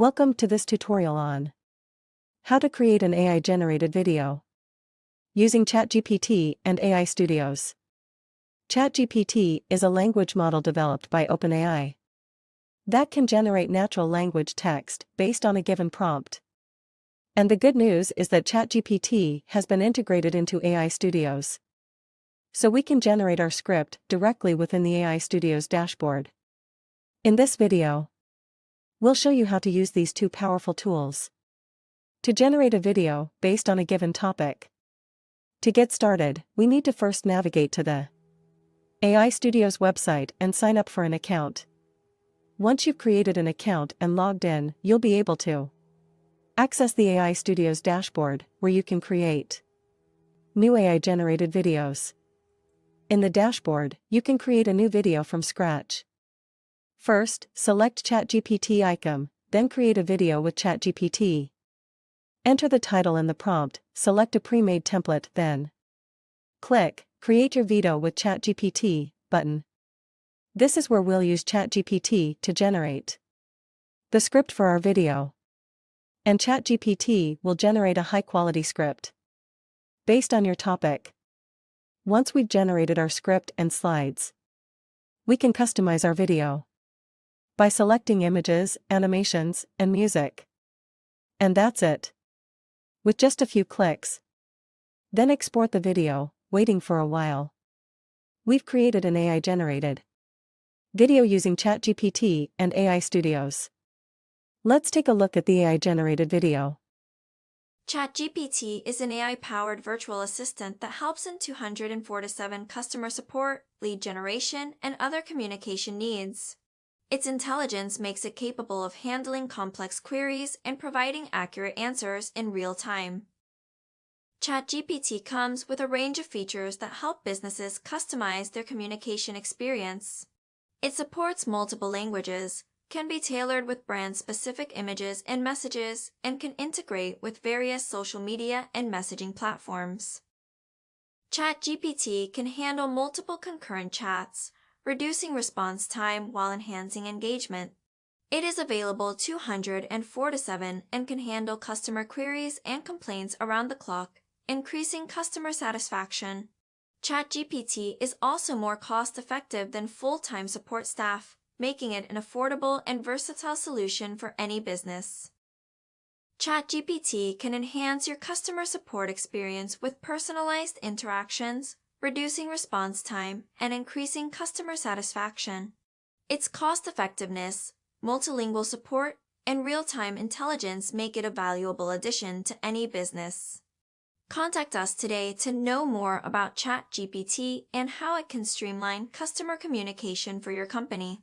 Welcome to this tutorial on how to create an AI-generated video using ChatGPT and AI Studios. ChatGPT is a language model developed by OpenAI that can generate natural language text based on a given prompt. And the good news is that ChatGPT has been integrated into AI Studios, so we can generate our script directly within the AI Studios dashboard. In this video, we'll show you how to use these two powerful tools to generate a video based on a given topic. To get started, we need to first navigate to the AI Studios website and sign up for an account. Once you've created an account and logged in, you'll be able to access the AI Studios dashboard, where you can create new AI-generated videos. In the dashboard, you can create a new video from scratch. First, select ChatGPT icon, then create a video with ChatGPT. Enter the title and the prompt, select a pre-made template, then click Create Your Video with ChatGPT button. This is where we'll use ChatGPT to generate the script for our video. And ChatGPT will generate a high-quality script based on your topic. Once we've generated our script and slides, we can customize our video by selecting images, animations, and music. And that's it. With just a few clicks. Then export the video, waiting for a while. We've created an AI-generated video using ChatGPT and AI Studios. Let's take a look at the AI-generated video. ChatGPT is an AI-powered virtual assistant that helps in 247 customer support, lead generation, and other communication needs. Its intelligence makes it capable of handling complex queries and providing accurate answers in real time. ChatGPT comes with a range of features that help businesses customize their communication experience. It supports multiple languages, can be tailored with brand-specific images and messages, and can integrate with various social media and messaging platforms. ChatGPT can handle multiple concurrent chats, reducing response time while enhancing engagement. It is available 247 and can handle customer queries and complaints around the clock, increasing customer satisfaction. ChatGPT is also more cost-effective than full-time support staff, making it an affordable and versatile solution for any business. ChatGPT can enhance your customer support experience with personalized interactions, reducing response time, and increasing customer satisfaction. Its cost-effectiveness, multilingual support, and real-time intelligence make it a valuable addition to any business. Contact us today to know more about ChatGPT and how it can streamline customer communication for your company.